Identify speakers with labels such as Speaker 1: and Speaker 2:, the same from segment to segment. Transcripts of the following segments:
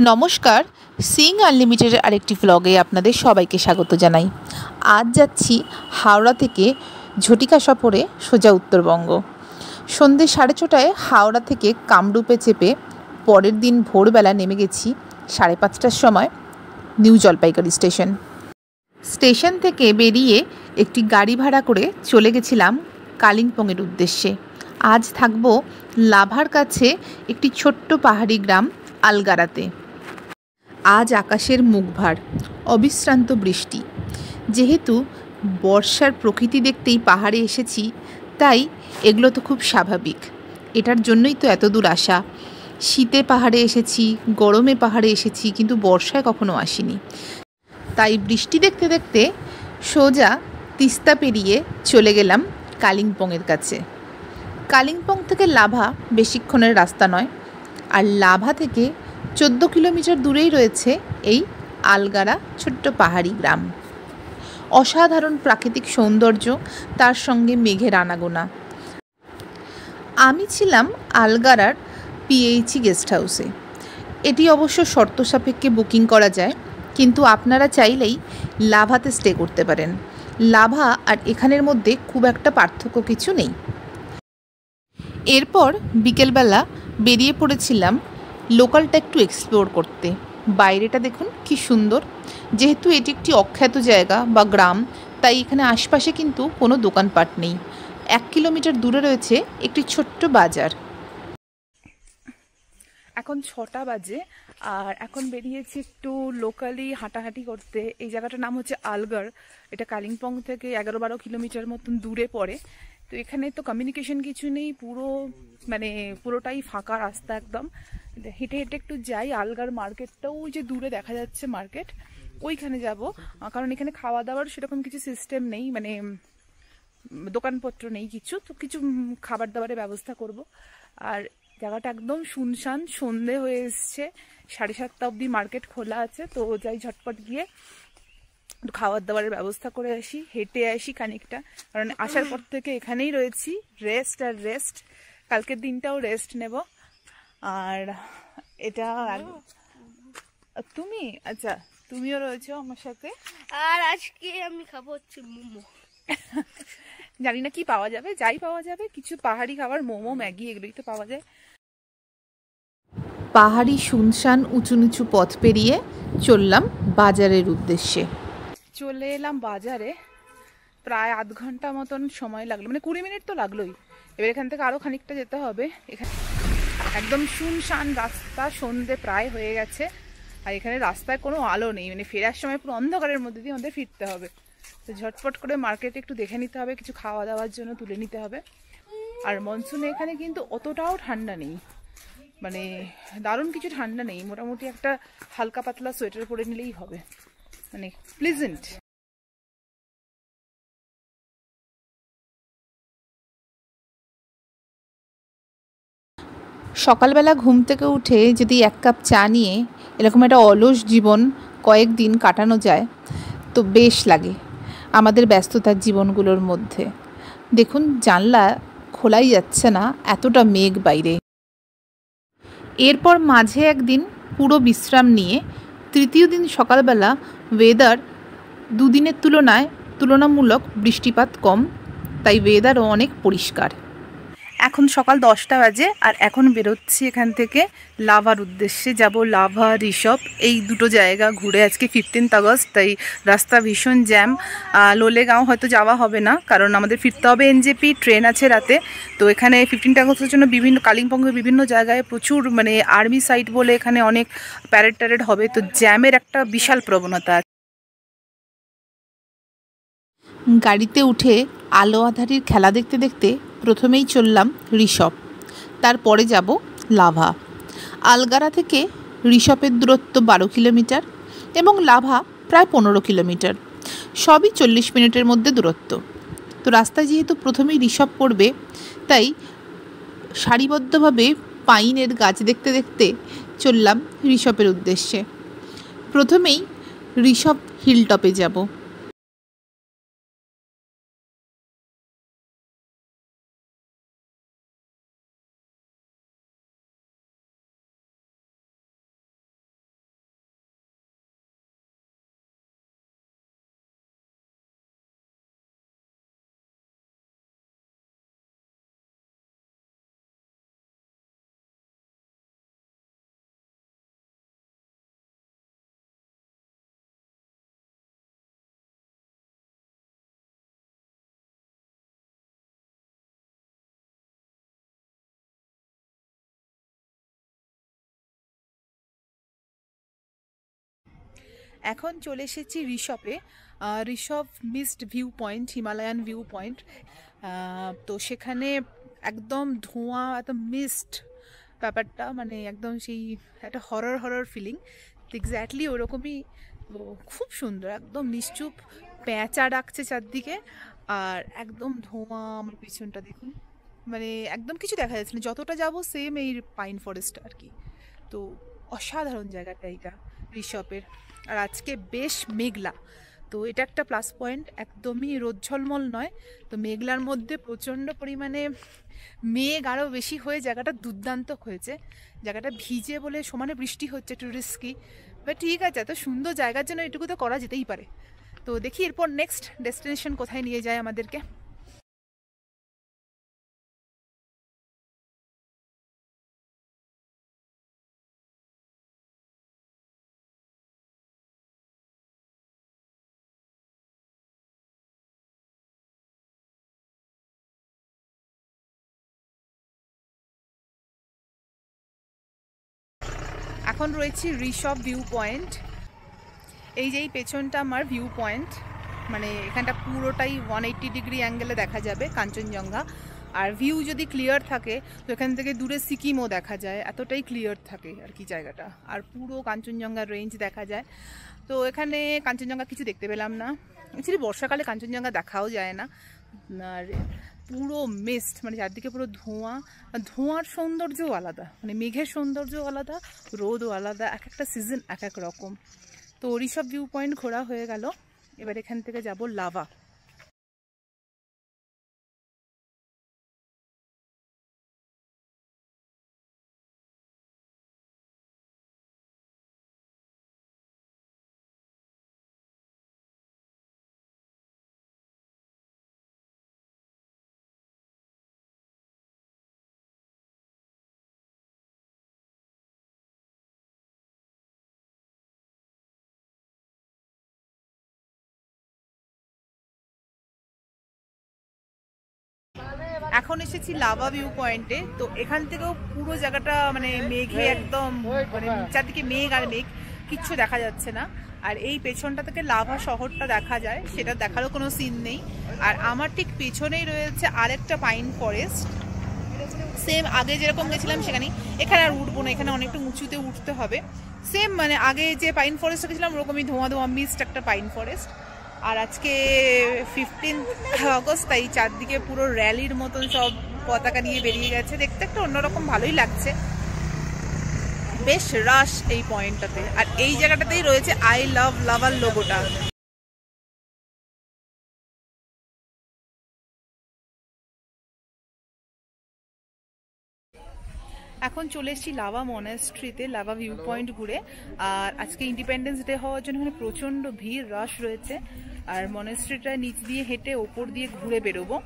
Speaker 1: নমস্কার, সিং আনলিমিটেডের আরেকটি ভ্লগে আপনাদের সবাইকে স্বাগত জানাই। আজ যাচ্ছি হাওড়া থেকে ঝটিকা সফরে সোজা উত্তরবঙ্গ। সন্ধ্যে 6:30টায় হাওড়া থেকে কামরূপে চেপে পরের দিন ভোরবেলা নেমে গেছি 5:30টার সময় নিউ জলপাইগুড়ি স্টেশন থেকে বেরিয়ে একটি গাড়ি ভাড়া করে চলে গেছিলাম কালিম্পংয়ের উদ্দেশ্যে। আজ থাকবো লাভার কাছে একটি ছোট্ট পাহাড়ি গ্রাম আলগারাতে। আজ আকাশের মুখভার, অবিশ্রান্ত বৃষ্টি। যেহেতু বর্ষার প্রকৃতি দেখতেই পাহাড়ে এসেছি, তাই এগুলো তো খুব স্বাভাবিক। এটার জন্যই তো এত দূর আসা। শীতে পাহাড়ে এসেছি, গরমে পাহাড়ে এসেছি, কিন্তু বর্ষায় কখনো আসিনি। তাই বৃষ্টি দেখতে দেখতে সোজা তিস্তা পেরিয়ে চলে গেলাম কালিম্পংয়ের কাছে। কালিম্পং থেকে লাভা বেশিক্ষণের রাস্তা নয়, আর লাভা থেকে 14 কিলোমিটার দূরেই রয়েছে এই আলগারা ছোট্ট পাহাড়ি গ্রাম। অসাধারণ প্রাকৃতিক সৌন্দর্য, তার সঙ্গে মেঘের আনাগোনা। আমি ছিলাম আলগারার পিএইচই গেস্ট হাউসে। এটি অবশ্য শর্ত সাপেক্ষে বুকিং করা যায়, কিন্তু আপনারা চাইলেই লাভাতে স্টে করতে পারেন। লাভা আর এখানের মধ্যে খুব একটা পার্থক্য কিছু নেই। এরপর বিকেলবেলা বেরিয়ে পড়েছিলাম লোকালটা একটু এক্সপ্লোর করতে। বাইরেটা দেখুন কি সুন্দর। যেহেতু এটি একটি অখ্যাত জায়গা বা গ্রাম, তাই এখানে আশপাশে কিন্তু কোনো দোকানপাট নেই। 1 কিলোমিটার দূরে রয়েছে একটি ছোট্ট বাজার। এখন 6টা বাজে, আর এখন বেরিয়েছি একটু লোকালি হাঁটাহাঁটি করতে। এই জায়গাটার নাম হচ্ছে আলগার। এটা কালিম্পং থেকে 11-12 কিলোমিটার মতন দূরে পড়ে। তো এখানে তো কমিউনিকেশন কিছু নেই, পুরোটাই ফাঁকা রাস্তা একদম। হেঁটে হেঁটে একটু যাই। আলগার মার্কেটটাও যে দূরে দেখা যাচ্ছে মার্কেট, ওইখানে যাব। কারণ এখানে খাওয়া দাওয়ার সেরকম কিছু সিস্টেম নেই, দোকানপত্র নেই কিছু, তো কিছু খাবার দাবারের ব্যবস্থা করব। আর জায়গাটা একদম শুনশান, সন্ধে হয়ে এসছে। 7:30 অবধি মার্কেট খোলা আছে। তো যাই ঝটপট গিয়ে খাবার দাবারের ব্যবস্থা করে আসি, হেঁটে আসি খানিকটা। কারণ আসার পর থেকে এখানেই রয়েছি, রেস্ট। কালকের দিনটাও রেস্ট নেব। আর এটা তুমি, আচ্ছা তুমিও রয়েছো আমার সাথে।
Speaker 2: আর আজকে আমি খাবো হচ্ছে মোমো।
Speaker 1: জানি না কি পাওয়া যাবে, যাই পাওয়া যাবে, কিছু পাহাড়ি খাবার, মোমো, ম্যাগি, এগুলোই তো পাওয়া যায়। পাহাড়ি শুনশান উঁচু নিচু পথ পেরিয়ে চললাম বাজারের উদ্দেশ্যে। চলে এলাম বাজারে। প্রায় আধ ঘন্টা মতন সময় লাগলো, 20 মিনিট তো লাগলোই। এবার এখান থেকে আরো খানিকটা যেতে হবে। এখানে একদম শুনশান রাস্তা, সন্ধে প্রায় হয়ে গেছে। আর এখানে রাস্তায় কোনো আলো নেই, ফেরার সময় পুরো অন্ধকারের মধ্যে দিয়ে আমাদের ফিরতে হবে। তো ঝটপট করে মার্কেটে একটু দেখে নিতে হবে, কিছু খাওয়া দাওয়ার জন্য তুলে নিতে হবে। আর মনসুনে এখানে কিন্তু অতটাও ঠান্ডা নেই, দারুণ কিছু ঠান্ডা নেই। মোটামুটি একটা হালকা পাতলা সোয়েটার পরে নিলেই হবে, প্লিজেন্ট। সকালবেলা ঘুম থেকে উঠে যদি 1 কাপ চা নিয়ে এরকম একটা অলস জীবন কয়েকদিন কাটানো যায়, তো বেশ লাগে আমাদের ব্যস্ততার জীবনগুলোর মধ্যে। দেখুন, জানলা খোলাই যাচ্ছে না, এতটা মেঘ বাইরে। এরপর মাঝে একদিন পুরো বিশ্রাম নিয়ে তৃতীয় দিন সকালবেলা ওয়েদার দুদিনের তুলনামূলক বৃষ্টিপাত কম, তাই ওয়েদারও অনেক পরিষ্কার। এখন সকাল 10টা বাজে, আর এখন বেরোচ্ছি এখান থেকে লাভার উদ্দেশ্যে। যাব লাভা, ঋষভ, এই দুটো জায়গা ঘুরে। আজকে 15 আগস্ট, তাই রাস্তা ভীষণ জ্যাম। লোলেগাঁও হয়তো যাওয়া হবে না, কারণ আমাদের ফিরতে হবে এনজেপি, ট্রেন আছে রাতে। তো এখানে 15 আগস্টের জন্য কালিম্পংয়ের বিভিন্ন জায়গায় প্রচুর আর্মি সাইট বলে এখানে অনেক প্যারেড হবে। তো জ্যামের একটা বিশাল প্রবণতা আছে। গাড়িতে উঠে আলো আঁধারির খেলা দেখতে দেখতে প্রথমেই চললাম ঋষভ, তারপরে যাব লাভা। আলগারা থেকে ঋষভের দূরত্ব 12 কিলোমিটার এবং লাভা প্রায় 15 কিলোমিটার, সবই 40 মিনিটের মধ্যে দূরত্ব। তো রাস্তায় যেহেতু প্রথমেই ঋষভ পড়বে, তাই সারিবদ্ধভাবে পাইনের গাছ দেখতে দেখতে চললাম ঋষভের উদ্দেশ্যে। প্রথমেই ঋষভ হিলটপে যাব। এখন চলে এসেছি ঋষভে। Rishabh mist view point, Himalayan view point. তো সেখানে একদম ধোঁয়া, একদম মিস্ট ব্যাপারটা, মানে একদম সেই একটা হরর হরর ফিলিং, এক্স্যাক্টলি ওরকমই। খুব সুন্দর, একদম নিশ্চুপ, পেঁচা ডাকছে চারদিকে, আর একদম ধোঁয়া। আমার পিছনটা দেখুন, মানে একদম কিছু দেখা যাচ্ছে না, যতটা যাবো সেম এই পাইন ফরেস্ট আর কি। তো অসাধারণ জায়গাটা এইটা ঋষভের। আর আজকে বেশ মেঘলা, তো এটা একটা প্লাস পয়েন্ট, একদমই রোদ ঝলমল নয়। তো মেঘলার মধ্যে প্রচণ্ড পরিমাণে মেঘ আরও বেশি হয়ে জায়গাটা দুর্দান্ত হয়েছে। জায়গাটা ভিজে বলে সমানে বৃষ্টি হচ্ছে, একটু রিস্কি, বাট ঠিক আছে, এত সুন্দর জায়গার জন্য এটুকু তো করা যেতেই পারে। তো দেখি এরপর নেক্সট ডেস্টিনেশন কোথায় নিয়ে যায় আমাদেরকে। এখন রয়েছি ঋষভ ভিউ পয়েন্ট। এই যে এই পেছনটা আমার ভিউ পয়েন্ট, মানে এখানটা পুরোটাই 180 ডিগ্রি অ্যাঙ্গেলে দেখা যাবে কাঞ্চনজঙ্ঘা। আর ভিউ যদি ক্লিয়ার থাকে তো এখান থেকে দূরে সিকিমও দেখা যায়, এতটাই ক্লিয়ার থাকে আর কি জায়গাটা। আর পুরো কাঞ্চনজঙ্ঘার রেঞ্জ দেখা যায়। তো এখানে কাঞ্চনজঙ্ঘা কিছু দেখতে পেলাম না, অ্যাকচুয়ালি বর্ষাকালে কাঞ্চনজঙ্ঘা দেখাও যায় না। আর পুরো মিস্ট, মানে চারদিকে পুরো ধোঁয়া। ধোঁয়ার সৌন্দর্যও আলাদা, মানে মেঘের সৌন্দর্যও আলাদা, রোদও আলাদা, এক একটা সিজন এক এক রকম। তো ঋষভ ভিউ পয়েন্ট ঘোরা হয়ে গেল, এবার এখান থেকে যাব লাভা। এখন এসেছি লাভা ভিউ পয়েন্টে। তো এখান থেকেও পুরো জায়গাটা মানে মেঘে একদম, মানে চারদিকে মেঘ আর মেঘ, কিচ্ছু দেখা যাচ্ছে না। আর এই পেছনটা থেকে লাভা শহরটা দেখা যায়, সেটা দেখারও কোনো সিন নেই। আর আমার ঠিক পেছনেই রয়েছে আরেকটা পাইন ফরেস্ট, সেম আগে যেরকম গেছিলাম সেখানেই। এখানে আর উঠবো না, এখানে অনেকটা উঁচুতে উঠতে হবে। সেম মানে আগে যে পাইন ফরেস্টে গেছিলাম ওরকমই ধোঁয়া ধোঁয়া মিস্ট একটা পাইন ফরেস্ট। আর আজকে 15 আগস্ট, তাই চারদিকে পুরো র্যালির মতন সব পতাকা নিয়ে বেরিয়ে গেছে, দেখতে একটা অন্যরকম ভালোই লাগছে। বেশ রাশ এই পয়েন্টটাতে, আর এই জায়গাটাতেই রয়েছে আই লাভ লাভার লোগোটা। এখন চলে এসেছি লাভা মনেস্ট্রিতে, লাভা ভিউ পয়েন্ট ঘুরে। আর আজকে ইন্ডিপেন্ডেন্স ডে হওয়ার জন্য এখানে প্রচন্ড ভিড়, রাশ রয়েছে। আর মনেস্ট্রিটা নিচ দিয়ে হেঁটে ওপর দিয়ে ঘুরে বেরোবো।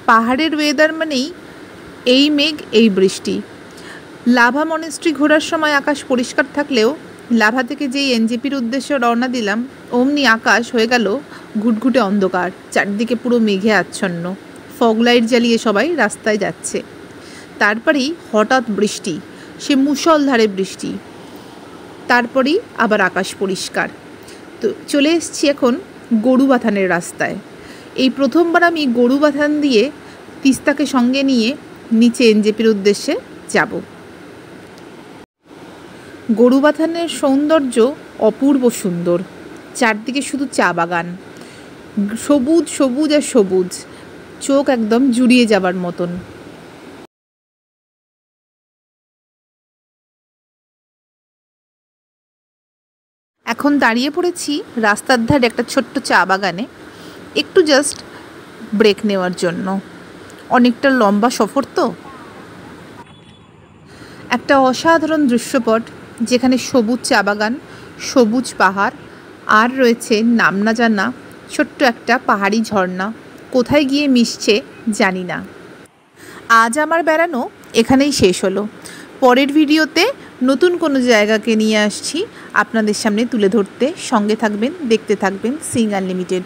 Speaker 1: পাহাড়ের ওয়েদার মানেই এই মেঘ এই বৃষ্টি। লাভা মনেস্ট্রি ঘোরার সময় আকাশ পরিষ্কার থাকলেও লাভা থেকে যেই এনজেপির উদ্দেশ্যে রওনা দিলাম, অমনি আকাশ হয়ে গেল ঘুটঘুটে অন্ধকার, চারদিকে পুরো মেঘে আচ্ছন্ন। ফগলাইট জ্বালিয়ে সবাই রাস্তায় যাচ্ছে। তারপরেই হঠাৎ বৃষ্টি, সে মুষলধারে বৃষ্টি। তারপরেই আবার আকাশ পরিষ্কার। তো চলে এসেছি এখন গরুবাথানের রাস্তায়। এই প্রথমবার আমি গরুবাথান দিয়ে তিস্তাকে সঙ্গে নিয়ে নিচে এনজেপির উদ্দেশ্যে যাব। গরুবাথানের সৌন্দর্য অপূর্ব সুন্দর, চারদিকে শুধু চা বাগান, সবুজ সবুজ আর সবুজ, চোখ একদম জুড়িয়ে যাবার মতন। এখন দাঁড়িয়ে পড়েছি রাস্তার ধারে একটা ছোট্ট চা বাগানে, একটু জাস্ট ব্রেক নেওয়ার জন্য। অনেকটা লম্বা সফর তো। একটা অসাধারণ দৃশ্যপট, যেখানে সবুজ চা বাগান, সবুজ পাহাড়, আর রয়েছে নাম না জানা ছোট্ট একটা পাহাড়ি ঝর্ণা। কোথায় গিয়ে মিশছে জানি না। আজ আমার বেড়ানো এখানেই শেষ হলো। পরের ভিডিওতে নতুন কোনো জায়গাকে নিয়ে আসছি আপনাদের সামনে তুলে ধরতে। সঙ্গে থাকবেন, দেখতে থাকবেন সিং আনলিমিটেড।